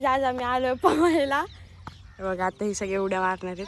आज आम्ही आलोय पोहायला बघा. आता ही सगळे उड्या मारणार आहेत.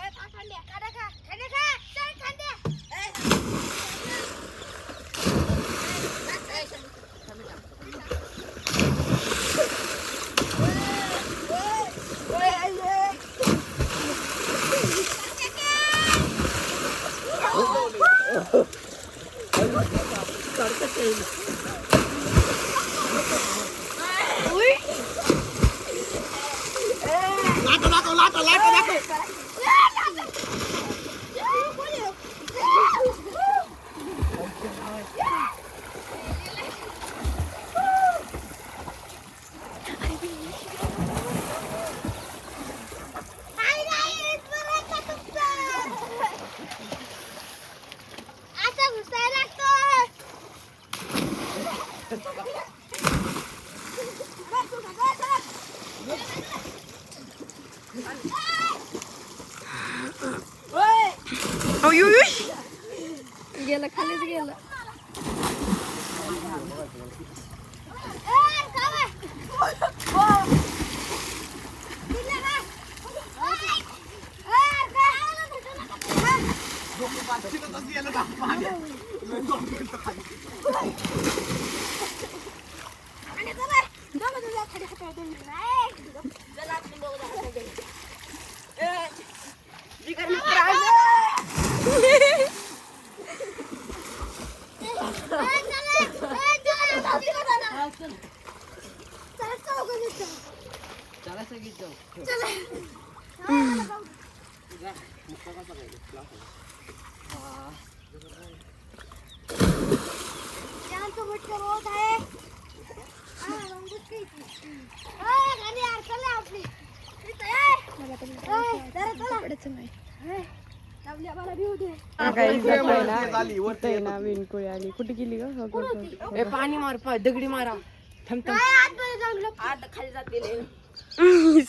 गेलं खालीच गेलं. विणकुळी आली. कुठे गेली ग? पाणी मार, दगडी मारा.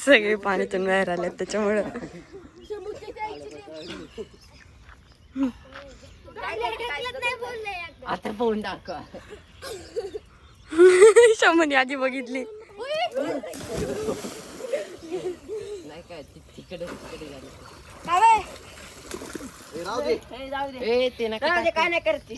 सगळे पाण्यातून बाहेर आले त्याच्यामुळे आता पाहून टाका. शमनी आधी बघितली नाही काय तिकडे काय नाही करते.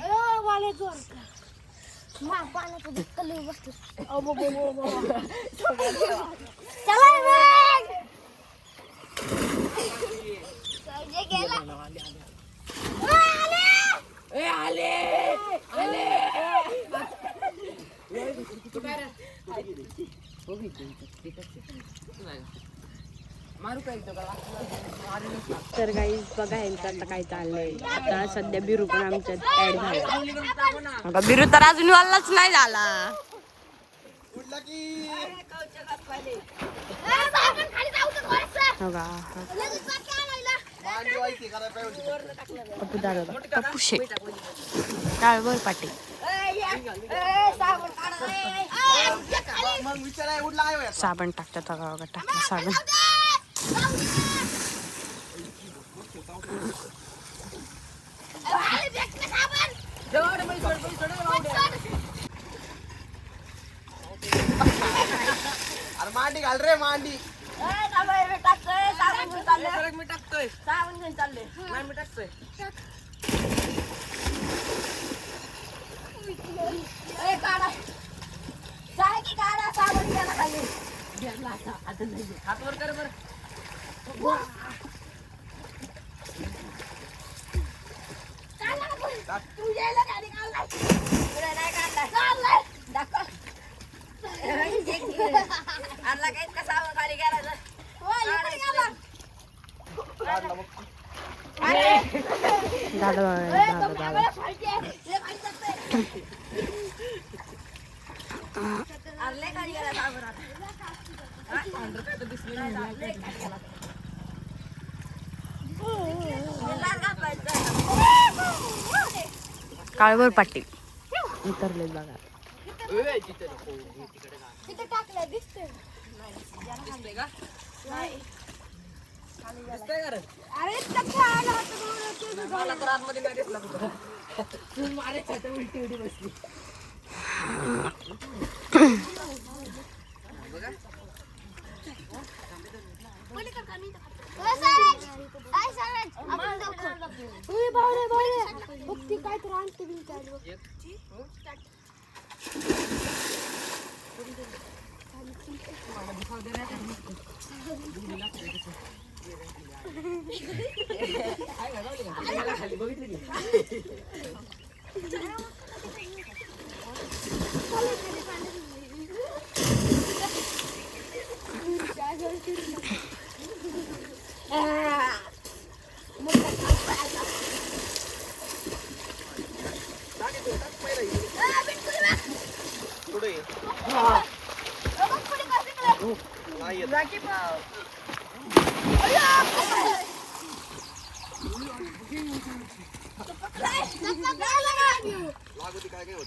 तर गाईज बघा यांचं आता काय चाललंय. आता सध्या बिरू पण आमच्यात ऍड झाला. बिरू तर अजून वालाच नाही झाला. काळभोर पाटील साबण टाकतात बघा. टाकलं साबण. अरे मांडी घाल रे मांडी. मी टाकतोय साबण घेऊन चालले. मी टाकतोय. साबण घेऊन चालले. नाही मी टाकतोय. काढा काय की काढा साबण घ्यायला खाली. हात वर कर बरं. तू यायला गाडी काढलाय. पुढे नाही काढलाय. काढलाय. दाखव. आणला काय का साबण खाली गेला. काळभोर पाटील उतरले बघा. तिथे टाकलं दिसतंय. अरे मला तर आतमध्ये नाही दिसला कुठं. तू मारायचं उलटी उडी बसली. बघा बघ पुढे कसं केलं. नाही येत. लागू ती काय काय होत.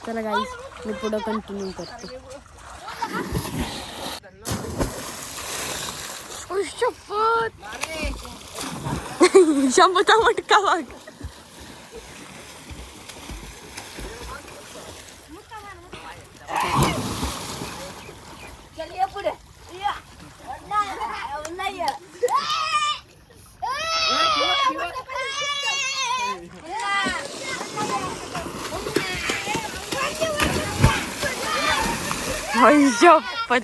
चला गाईस मी पुढं कंटिन्यू करते. शंभूचा मटका बघ. चल ये पुढे या. नाही शपथ.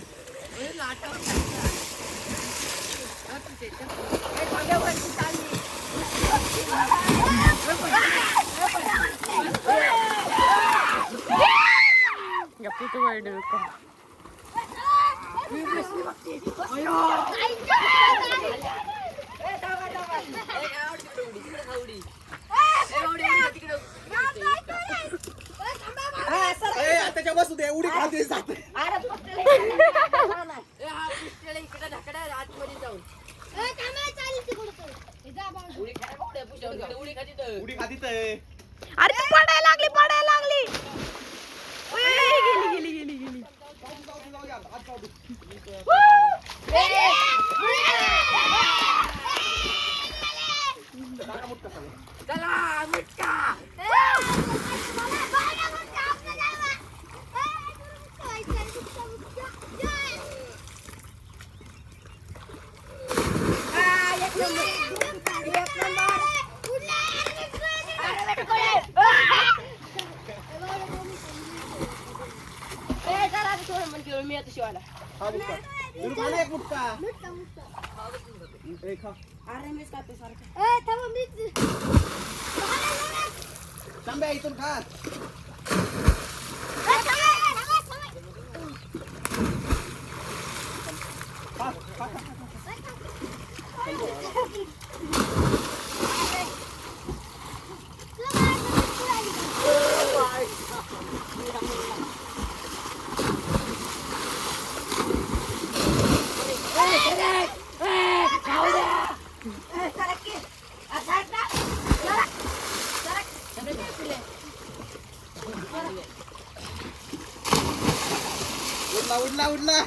गप्पी तू वर्ड त्याच्या बसू दे उडी खाते जाते. उडी खाती तर. अरे तू पडायला लागली. गेली. मी आता शिवायला. हा मुक्का. विरू खा ना एक मुक्का. ए, खा. अरे मीच खाते सारखं. तांब्या इथून खा. खा, खा, खा. उडला.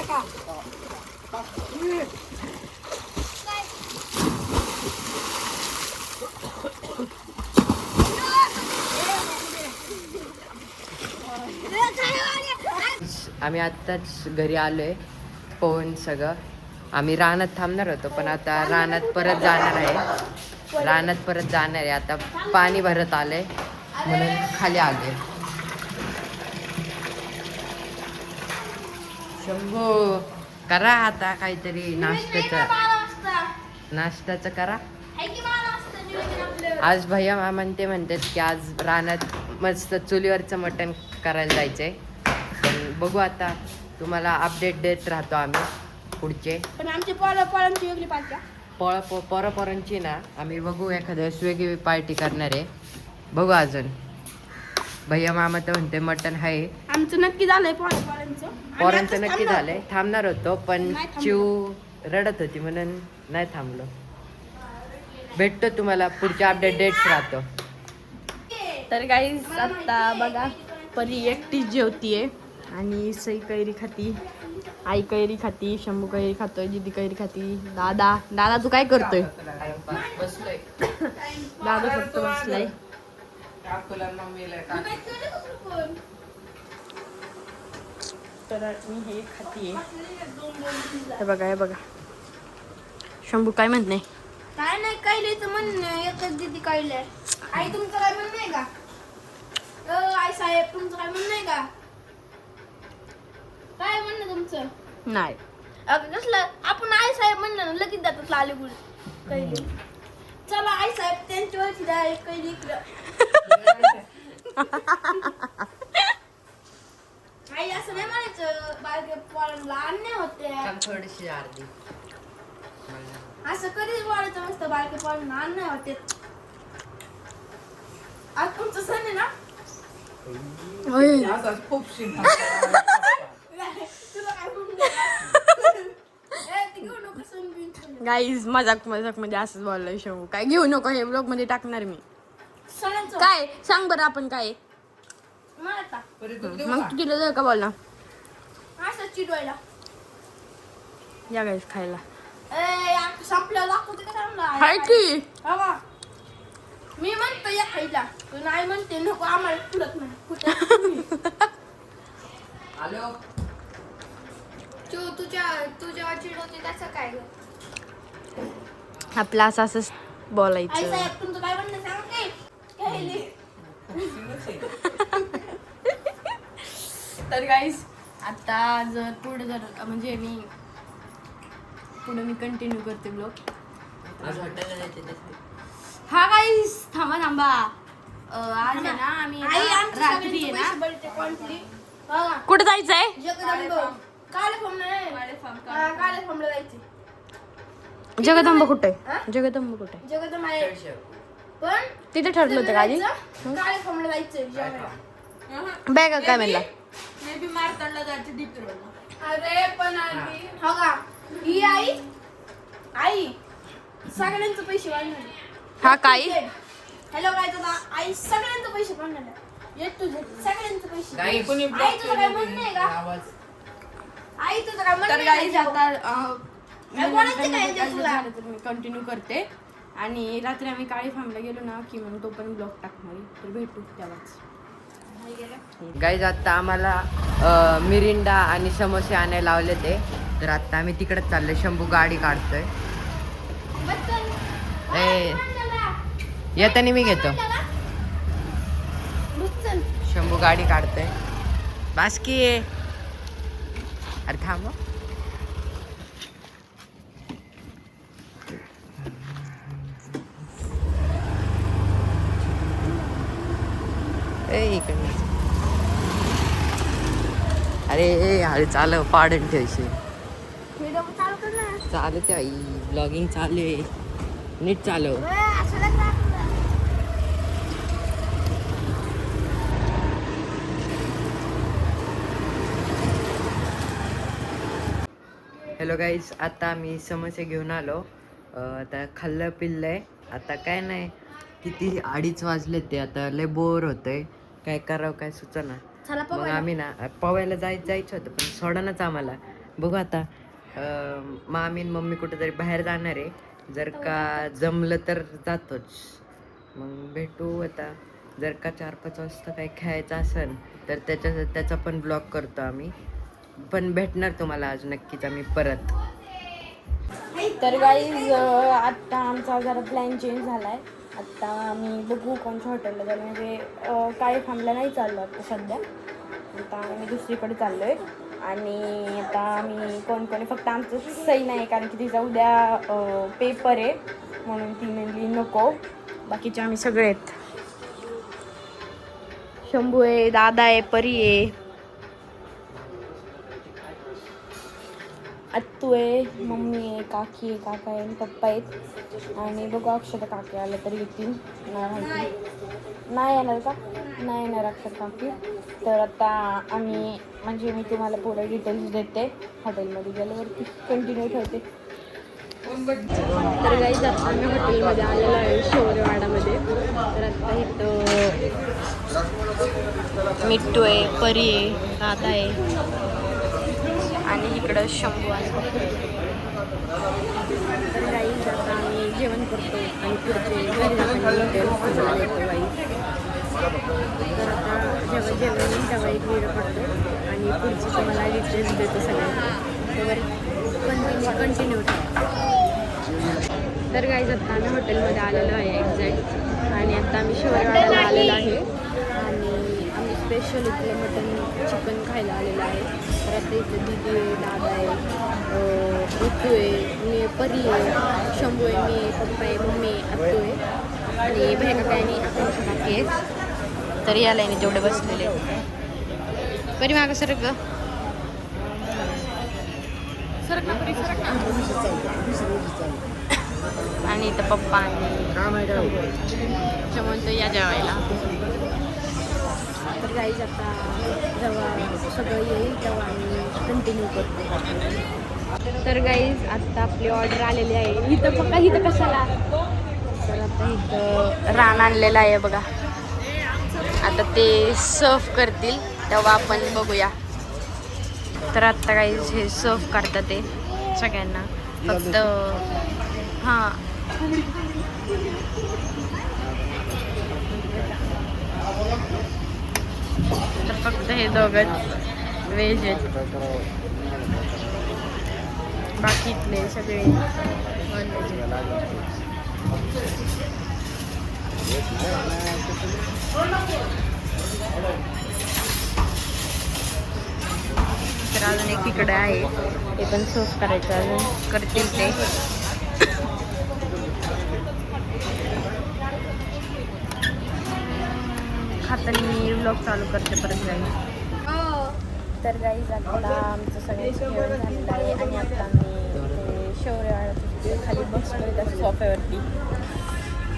का आम्ही आत्ताच घरी आलोय. पोहून सगळं आम्ही रानात थांबणार होतो पण आता रानात परत जाणार आहे. आता पाणी भरत आलंय म्हणून खाली आलोय. शंभू करा आता काहीतरी नाश्त्याचं करा. आज भैया मामा ते म्हणतात की आज रानात मस्त चुलीवरचं मटण करायला जायचंय. पण बघू आता तुम्हाला अपडेट देत राहतो आम्ही पुढचे. पण आमची पोरांची वेगळी पार्टी. पोरांची ना आम्ही बघू एखाद्या वेळेस वेगळी पार्टी करणार आहे. बघू अजून. भैया मामा तर म्हणते मटण आहे. आमचं नक्की झालंय पोरांचं नक्की झालंय. थांबणार होतो पण चिव रडत होती म्हणून नाही थांबलो. भेटतो तुम्हाला पुढच्या अपडेट डेट्स राहतो. तर गाईज आता बघा परी एकटीच जेवतीये आणि सई कैरी खाती, आई कैरी खाती, शंभू कैरी खातोय, दीदी कैरी खाती. दादा तू काय करतोय? बसलोय. दादा फक्त बसलाय. तर मी हे खातीये. हे बघा शंभू काय म्हणत नाही. काय नाही कैलीचं म्हणणं एकच दिदी कैलय. आई तुमचं काय म्हणणं आहे का? आई साहेब तुमचं काय म्हणणं आहे का? काय म्हणणं तुमचं? नाही कसलं आपण आई साहेब म्हणलं ना लगेच जातात लाली गुड कैली. चला आई साहेब त्यांच्या वरची द्या कैली इकडं. आई असं नाही म्हणायचं बारके पोरांना अन्याय होते थोडीशी अर्धी असं कधीच बोलायचं नसतं बारके पोरांना अन्याय होते आज तुमचं सण आहे ना खूप शिंदा तुला काय म्हणून ते घेऊ नको सण बिन गाईज मजाक मध्ये असंच बोललोय शेव. काय घेऊ नको हे ब्लॉग मध्ये टाकणार मी. सणांचं काय सांग बरं आपण काय मला आता मग तू तिला जर का बोल ना. असं चिडवायला या गाईज खायला संपल्यावर दाखवते का चांगला हाय की बाबा मी म्हणतो या खायला तू नाही म्हणते नको आम्हाला फुलत नाही कुठं हॅलो तू जेव्हा चिडवते त्याचं काय आपलं असं असंच आई बोलायचं. साहेब तुमचं काय म्हणणं सांग काय खायली तर गाईज आता जर पुढे जर म्हणजे पुढे मी कंटिन्यू करते ब्लॉग. आज हॉटेलला जायचे नसते हा गाईज थांबा आज आहे ना आम्ही आई आता आमच्या रात्री आहे ना बळते कोणतरी बघा कुठे जायचंय. जगदंब काले फॉर्मला जायचे जगदंब कुठे हा? जगदंब कुठे जगदंब आहे पण तिथे ठरलं होतं का आधी. काले फॉर्मला जायचं जेवायला. बॅग काय म्हणला मे बी मारतांडला जायचं दीप अरे पण हो का ही आई सगळ्यांचे पैसे वाढणार हा काय हॅलो काय दादा आई सगळ्यांचे पैसे वाढणार येत तुझे सगळ्यांचे पैसे गाई आई तुझं काय म्हणणं आहे का आवाज आई तुझं काय म्हणणं तर आहे गाईज का? आता बोलायचं काय यांच्यात तुला? झालं तर मी कंटिन्यू करते आणि रात्री आम्ही काळी फार्मला गेलो ना की मग तो पण ब्लॉग टाकणार आहे. तर भेटू तेव्हाच. गाईज आता आम्हाला मिरिंडा आणि समोसे आणायला लावले ते तर आता आम्ही तिकडेच चाललोय. शंभू गाडी काढतोय. बच्चन, ए बच्चनला. येताना मी घेतो. बच्चन. शंभू गाडी काढतोय. बास्की अरे थांब हं. ए इकडे अरे चालव पाडून ठेवशी व्हिडिओ चालू कर ना. चालू आई ब्लॉगिंग चालू आहे. नीट चालव. असं लागलं आपलं. हॅलो गाईज आता मी समोसे घेऊन आलो. आता खाल्लं पिल्लंय. आता काय नाही किती 2:30 वाजले ते आता लय बोर होतंय. काय करावं काय सुचना. चला मग पवायला. आम्ही ना पवायला जायचं होतं पण सोडानच आम्हाला. बघू आता मामी आणि मम्मी कुठेतरी बाहेर जाणार आहे. जर का जमलं तर जातोच. मग भेटू आता. जर का 4-5 वाजता काही खेळायचं असेल तर त्याचा पण ब्लॉग करतो आम्ही. पण भेटणार तुम्हाला आज नक्कीच आम्ही परत. तर गाईज आत्ता आमचा जरा प्लॅन चेंज झाला आहे. आत्ता आम्ही बघू कोणत्या हॉटेलला जाऊ. म्हणजे काही थांबला नाही चाललो आता सध्या. आता आम्ही दुसरीकडे चाललो आहे आणि आता आम्ही कोण फक्त आमचं सही नाही कारण की तिचा उद्या पेपर आहे म्हणून ती म्हणली नको. बाकीचे आम्ही सगळे आहेत. शंभू आहे, दादा आहे, परी आहे, आत्तू आहे, मम्मी आहे, काकी आहे, काका आहे आणि पप्पा आहेत. आणि बघू अक्षता काकी आलं तरी येतील. नाही येणार का नाही येणार अक्षर काकी. तर आता आम्ही म्हणजे मी तुम्हाला पुढे डिटेल्स देते. हॉटेलमध्ये गेल्यावरती कंटिन्यू ठेवते. तर गाईज आता आम्ही हॉटेलमध्ये आलेलो आहे शौर्यवाडामध्ये. तर आता इथं मिट्टू आहे, परी आहे, दादा आहे आणि इकडं शंभू आहे. तर गाईज आता आम्ही जेवण करतो आणि पुढचे घरी जाताना डिटेल्स तुम्हाला देतो गाईज. तर आता जेव्हा जेवण येईल तेव्हा एक व्हिडिओ करतो आणि पुढचे तुम्हाला डिटेल्स देतो सगळ्यांना. त्यावर कंटिन्यू ठेवा. तर गाईज आता आम्ही हॉटेलमध्ये आलेलो आहे एक्झॅक्ट आणि आता आम्ही शौर्यवाड्याला आलेलो आहे आणि आम्ही स्पेशल इथलं मटन चिकन खायला आलेलं आहे. तर आता इथं दीदी आहे, दादा आहे, ऋतू आहे, मी परी आहे, शंभू आहे, मी पप्पा आहे, मम्मी आहे, आत्तू आहे आणि बहिणा काय आणि आकांक्षा काकी आहे. तर या लाईनी तेवढे बसलेले आहेत. परी मागं सरक ग. सरक ना परी, सरक ना. आणि इथं पप्पा आणि म्हणतो या जेवायला. तर गाईज आता जेव्हा सगळं येईल तेव्हा आम्ही कंटिन्यू करतो. तर गाईज आता आपली ऑर्डर आलेली आहे. इथं पप्पा इथं कशाला, तर आता इथं रान आणलेलं आहे बघा. आता ते सर्व करतील तेव्हा आपण बघूया. तर आत्ता गाईज हे सर्व करतात ते सगळ्यांना. फक्त हां तर फक्त हे दोघंच व्हेज आहेत, बाकीतले सगळे नॉनव्हेज आहेत. तर अजून एक इकडे आहे, ते पण सर्व करायचं अजून करतील ते. खाताना मी व्लॉग चालू करते परत गाईज. तर गाईज आता आमचं सगळं जेवण झालेलं आहे आणि आता आम्ही शौर्यवाड्याच्या खाली बसलो त्या सोफ्यावरती.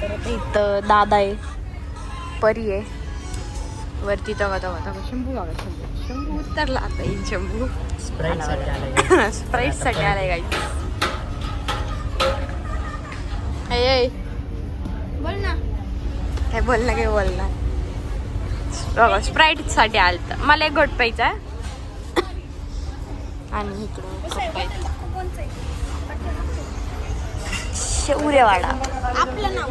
तर आता इथं दादा आहे, परी आहे वरती. तवा शंभू बघा, शंभू उतरला आता. येईल शंभू स्प्राईटसाठी आलाय गाईज. हे बोल ना. काय बोलणं काय बोलणार. बघा स्प्राईटसाठी आलं तर मला एक घोट प्यायचा आहे. आणि इकडं शौर्यवाडा आपलं नाव.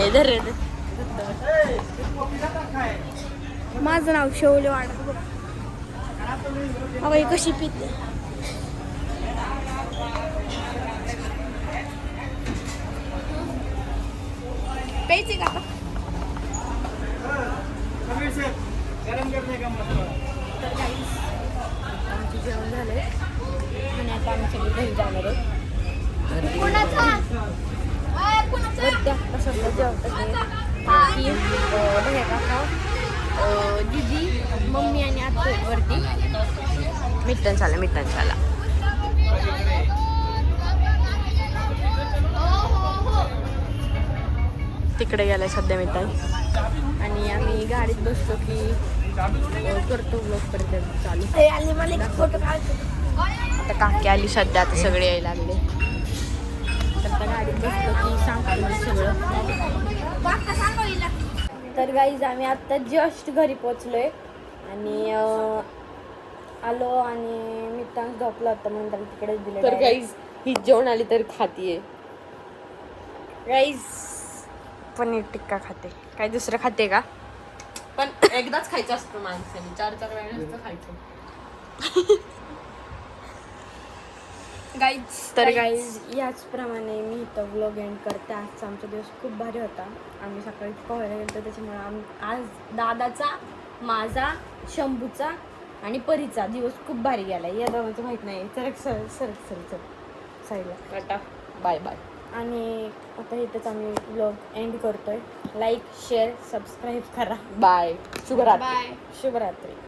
इधर माझं नाव शौर्यवाडा. अगं कशी पिते. प्यायचे का? तर काहीच आमचे जेवण झाले आणि आता आम्ही सगळे घरी जाणार आहे. वरती आता सगळं जेवतात ते भैया काका, दीदी, मम्मी आणि आत्ता वरती. मिठ्ठन झाला. तिकडे गेलाय सध्या मिठाई. आणि आम्ही गाडीत बसलो की करतो ब्लॉग पर्यंत चालू. आणि मला एक फोटो काढतो. आता काकी आली सध्या, आता सगळे यायला लागले. तर आता गाडीत बसलो की सांगतो मला सगळं. तर गाईज आम्ही आत्ता जस्ट घरी पोचलोय आणि आलो आणि मिठांस झोपला होता म्हणून त्याला तिकडेच दिलं. तर गाईज ही जेवण आली तर खातीये गाईज. पनीर टिक्का खाते, काय दुसरं खाते का? पण एकदाच खायचं असतं माणसाने, 4-4 वेळा नसतं खायचं. गाईज तर गाईज याचप्रमाणे मी इथं व्लॉग एंड करते. आजचा आमचा दिवस खूप भारी होता. आम्ही सकाळी पोहायला गेलो, त्याच्यामुळे आज दादाचा, माझा, शंभूचा आणि परीचा दिवस खूप भारी गेला. या दोघांचं माहीत नाही. सरक साईडला. Tata, bye bye. आणि आता इथंच आम्ही व्लॉग एंड करतोय. लाईक, शेअर, सबस्क्राईब करा. बाय. शुभरात्री. शुभरात्री.